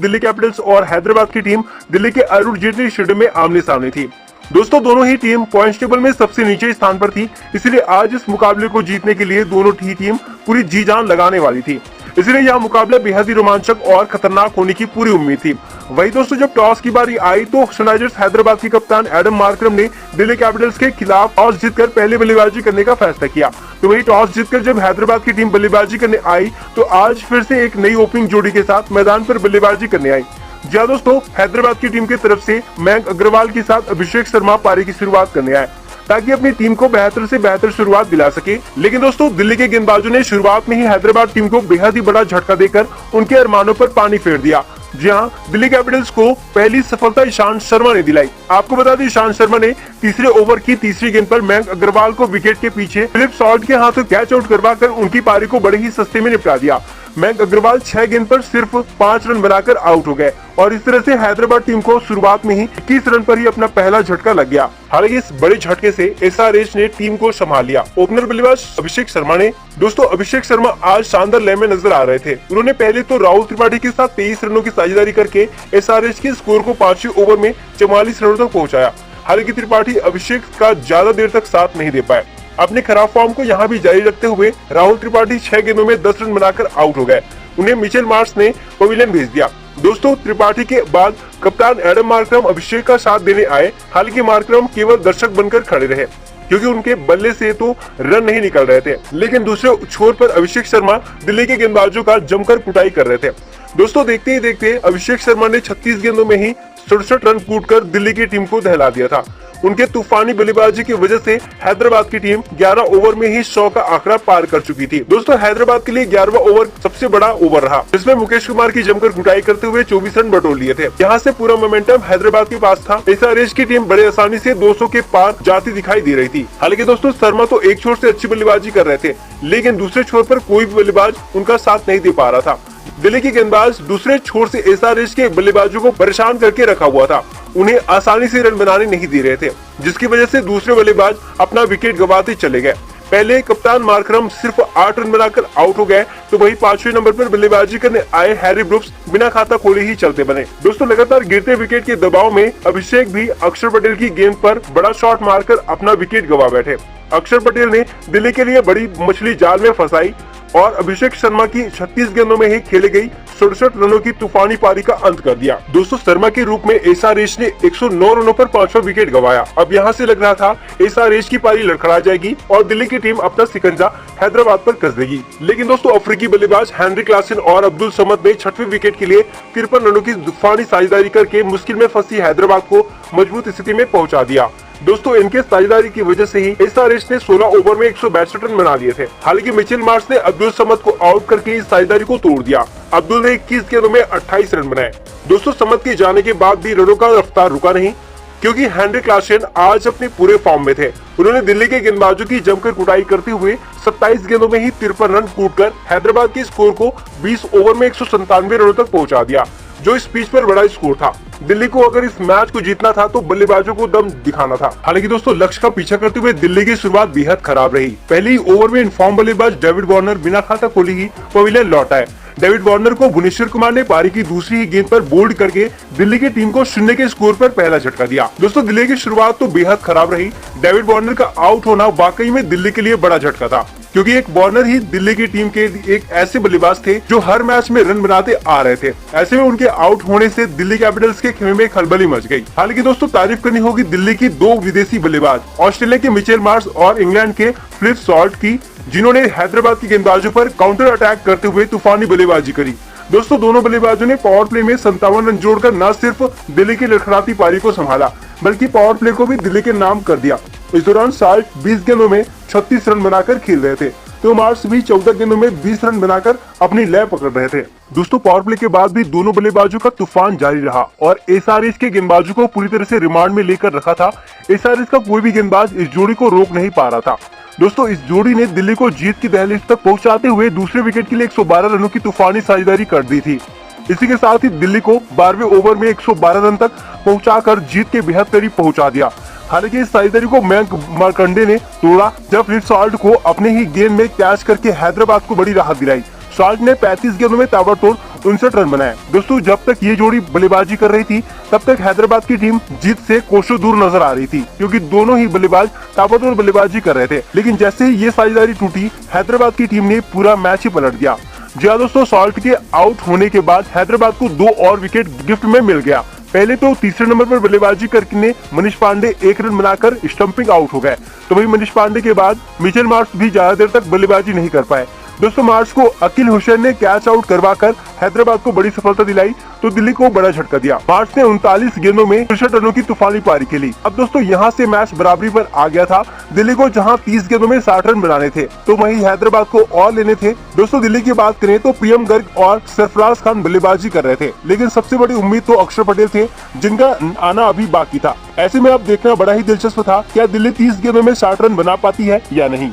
Delhi Capitals और हैदराबाद की team Delhi के अरुण जेटली स्टेडियम में आमने सामने थी। दोस्तों दोनों ही टीम पॉइंट्स टेबल में सबसे नीचे स्थान पर थी, इसलिए आज इस मुकाबले को जीतने के लिए दोनों ही टीम पूरी जी जान लगाने वाली थी। इसलिए यह मुकाबला बेहद ही रोमांचक और खतरनाक होने की पूरी उम्मीद थी। वही दोस्तों जब टॉस की बारी आई तो सनराइजर्स हैदराबाद के कप्तान एडम मार्करम ने दिल्ली कैपिटल्स के खिलाफ टॉस जीतकर पहले बल्लेबाजी करने का फैसला किया। तो वही टॉस जीतकर जब हैदराबाद की टीम बल्लेबाजी करने आई तो आज फिर से एक नई ओपनिंग जोड़ी के साथ मैदान पर बल्लेबाजी करने आई। जी दोस्तों, हैदराबाद की टीम की तरफ से मयंक अग्रवाल के साथ अभिषेक शर्मा पारी की शुरुआत करने आए ताकि अपनी टीम को बेहतर से बेहतर शुरुआत दिला सके। लेकिन दोस्तों दिल्ली के गेंदबाजों ने शुरुआत में ही हैदराबाद टीम को बेहद ही बड़ा झटका देकर उनके अरमानों पर पानी फेर दिया। जी हां, दिल्ली कैपिटल्स को पहली सफलता ईशांत शर्मा ने दिलाई। आपको बता दें ईशांत शर्मा ने तीसरे ओवर की तीसरी गेंद पर मयंक अग्रवाल को विकेट के पीछे फिलिप सॉल्ट के हाथों कैच आउट करवाकर उनकी पारी को बड़े ही सस्ते में निपटा दिया। मयंक अग्रवाल 6 गेंद पर सिर्फ 5 रन बनाकर आउट हो गए और इस तरह से हैदराबाद टीम को शुरुआत में ही 21 रन पर ही अपना पहला झटका लग गया। हालांकि इस बड़े झटके से एसआरएच ने टीम को संभाल लिया। ओपनर बल्लेबाज अभिषेक शर्मा ने दोस्तों अभिषेक शर्मा आज शानदार लय में नजर आ रहे थे। उन्होंने पहले तो राहुल त्रिपाठी के साथ 23 रनों की साझेदारी करके एसआरएच के स्कोर को 5वें ओवर में 44 रनों तक पहुंचाया। हालांकि त्रिपाठी अभिषेक का ज्यादा देर तक साथ नहीं दे पाए। अपने खराब फॉर्म को यहाँ भी जारी रखते हुए राहुल त्रिपाठी 6 गेंदों में 10 रन बनाकर आउट हो गए। उन्हें मिचेल मार्श ने पवेलियन भेज दिया। दोस्तों त्रिपाठी के बाद कप्तान एडम मार्करम अभिषेक का साथ देने आए। हालांकि मार्करम केवल दर्शक बनकर खड़े रहे क्योंकि उनके बल्ले से तो रन नहीं निकल रहे थे। लेकिन दूसरे छोर पर अभिषेक शर्मा दिल्ली के गेंदबाजों का जमकर कुटाई कर रहे थे। दोस्तों देखते ही देखते अभिषेक शर्मा ने 36 गेंदों में ही 67 रन कूटकर दिल्ली की टीम को दहला दिया था। उनके तूफानी बल्लेबाजी की वजह से हैदराबाद की टीम 11 ओवर में ही 100 का आंकड़ा पार कर चुकी थी। दोस्तों हैदराबाद के लिए 11वां ओवर सबसे बड़ा ओवर रहा, जिसमें मुकेश कुमार की जमकर कुटाई करते हुए 24 रन बटोर लिए थे। यहाँ से पूरा मोमेंटम हैदराबाद के पास था। एसआरएच की टीम बड़े आसानी से 200 के पार जाती दिखाई दे रही थी। हालांकि दोस्तों शर्मा तो एक छोर से अच्छी बल्लेबाजी कर रहे थे, लेकिन दूसरे छोर पर कोई भी बल्लेबाज उनका साथ नहीं दे पा रहा था। दिल्ली के गेंदबाज दूसरे छोर से एसआरएच के बल्लेबाजों को परेशान करके रखा हुआ था। उन्हें आसानी से रन बनाने नहीं दे रहे थे, जिसकी वजह से दूसरे बल्लेबाज अपना विकेट गंवाते चले गए। पहले कप्तान मार्करम सिर्फ 8 रन बनाकर आउट हो गए तो वही 5वें नंबर पर बल्लेबाजी करने आए हैरी ब्रुक्स बिना खाता खोले ही चलते बने। दोस्तों लगातार गिरते विकेट के दबाव में अभिषेक भी अक्षर पटेल की गेंद पर बड़ा शॉट मारकर अपना विकेट गंवा बैठे। अक्षर पटेल ने दिल्ली के लिए बड़ी मछली जाल में फंसाई और अभिषेक शर्मा की 36 गेंदों में ही खेली गई 67 रनों की तूफानी पारी का अंत कर दिया। दोस्तों शर्मा के रूप में एसआरएच ने 109 रनों पर 5वां विकेट गंवाया। अब यहाँ से लग रहा था एसआरएच की पारी लड़खड़ा जाएगी और दिल्ली की टीम अपना सिकंजा हैदराबाद पर कस देगी। लेकिन दोस्तों अफ्रीकी बल्लेबाज हेनरी क्लासन और अब्दुल समद ने 6वें विकेट के लिए 53 रनों की तूफानी साझेदारी करके मुश्किल में फंसी हैदराबाद को मजबूत स्थिति में पहुंचा दिया। दोस्तों इनके साझेदारी की वजह से ही एसआरएच ने 16 ओवर में 162 रन बना लिए थे। हालांकि मिचेल मार्श ने अब्दुल समद को आउट करके इस साझेदारी को तोड़ दिया। अब्दुल ने 21 गेंदों में 28 रन बनाए। दोस्तों समद के जाने के बाद भी रनों का रफ्तार रुका नहीं, क्योंकि हेनरी क्लासन आज अपने पूरे फॉर्म में थे। उन्होंने दिल्ली के गेंदबाजों की जमकर कुटाई करते हुए 27 गेंदों में ही 53 रन कूटकर हैदराबाद के स्कोर को 20 ओवर में 197 रनों तक पहुंचा दिया, जो इस पिच पर बड़ा स्कोर था। दिल्ली को अगर इस मैच को जीतना था तो बल्लेबाजों को दम दिखाना था। हालांकि दोस्तों लक्ष्य का पीछा करते हुए दिल्ली की शुरुआत बेहद खराब रही। पहले ही ओवर में इनफॉर्म बल्लेबाज डेविड वार्नर बिना खाता खोले ही पवेलियन लौट आए। डेविड वार्नर को भुवनेश्वर कुमार ने पारी की दूसरी ही गेंद पर बोल्ड करके दिल्ली की टीम को 0 के स्कोर पर पहला झटका दिया। दोस्तों दिल्ली की शुरुआत तो बेहद खराब रही। डेविड वार्नर का आउट होना वाकई में दिल्ली के लिए बड़ा झटका था, क्योंकि एक वार्नर ही दिल्ली की टीम के एक ऐसे बल्लेबाज थे जो हर मैच में रन बनाते आ रहे थे। ऐसे में उनके आउट होने से दिल्ली कैपिटल्स के खेमे में खलबली मच गई। हालांकि दोस्तों तारीफ करनी होगी दिल्ली की 2 विदेशी बल्लेबाज, ऑस्ट्रेलिया के मिचेल मार्श और इंग्लैंड के फिलिप सॉल्ट की, जिन्होंने हैदराबाद के गेंदबाजों पर काउंटर अटैक करते हुए तूफानी बल्लेबाजी करी। दोस्तों दोनों बल्लेबाजों ने पावर प्ले में 57 रन जोड़कर न सिर्फ दिल्ली की लड़खड़ाती पारी को संभाला, बल्कि पावर प्ले को भी दिल्ली के नाम कर दिया। इस दौरान सॉल्ट 20 गेंदों में 36 रन बनाकर खेल रहे थे, तो मार्श भी 14 गेंदों में 20 रन बनाकर अपनी लय पकड़ रहे थे। दोस्तों पावर प्ले के बाद भी दोनों बल्लेबाजों का तूफान जारी रहा और एसआरएच के गेंदबाजों को पूरी तरह से रिमांड में लेकर रखा था। एसआरएच का कोई भी गेंदबाज इस जोड़ी को रोक नहीं पा रहा था। दोस्तों इस जोड़ी ने दिल्ली को जीत की दहलीज तक पहुंचाते हुए दूसरे विकेट के लिए 112 रनों की तूफानी साझेदारी कर दी थी। इसी के साथ ही दिल्ली को 12वें ओवर में 112 रन तक पहुंचाकर जीत के बेहद करीब पहुंचा दिया। हालांकि इस साझेदारी को मयंक मार्कंडे ने तोड़ा, जब फिलिप सॉल्ट को अपने ही गेंद में कैच करके हैदराबाद को बड़ी राहत दिलाई। सॉल्ट ने 35 गेंदों में ताबड़तोड़ 59 रन बनाए। दोस्तों जब तक ये जोड़ी बल्लेबाजी कर रही थी तब तक हैदराबाद की टीम जीत से कोसों दूर नजर आ रही थी, क्योंकि दोनों ही बल्लेबाज ताबड़तोड़ बल्लेबाजी कर रहे थे। लेकिन जैसे ही ये साझेदारी टूटी, हैदराबाद की टीम ने पूरा मैच ही पलट दिया। जी हाँ दोस्तों, सॉल्ट के आउट होने के बाद हैदराबाद को 2 और विकेट गिफ्ट में मिल गया। पहले तो तीसरे नंबर पर बल्लेबाजी करके मनीष पांडे 1 रन बनाकर स्टंपिंग आउट हो गए। तो वही मनीष पांडे के बाद मिचेल मार्श भी ज्यादा देर तक बल्लेबाजी नहीं कर पाए। दोस्तों मार्च को अकील हुसैन ने कैच आउट करवाकर हैदराबाद को बड़ी सफलता दिलाई, तो दिल्ली को बड़ा झटका दिया। मार्च ने 39 गेंदों में 63 रनों की तूफानी पारी खेली। अब दोस्तों यहाँ से मैच बराबरी पर आ गया था। दिल्ली को जहाँ 30 गेंदों में 60 रन बनाने थे, तो वहीं हैदराबाद को और लेने थे। दोस्तों दिल्ली की बात करें तो प्रियम गर्ग और सरफराज खान बल्लेबाजी कर रहे थे, लेकिन सबसे बड़ी उम्मीद तो अक्षर पटेल थे, जिनका आना अभी बाकी था। ऐसे में अब देखना बड़ा ही दिलचस्प था, क्या दिल्ली 30 गेंदों में 60 रन बना पाती है या नहीं।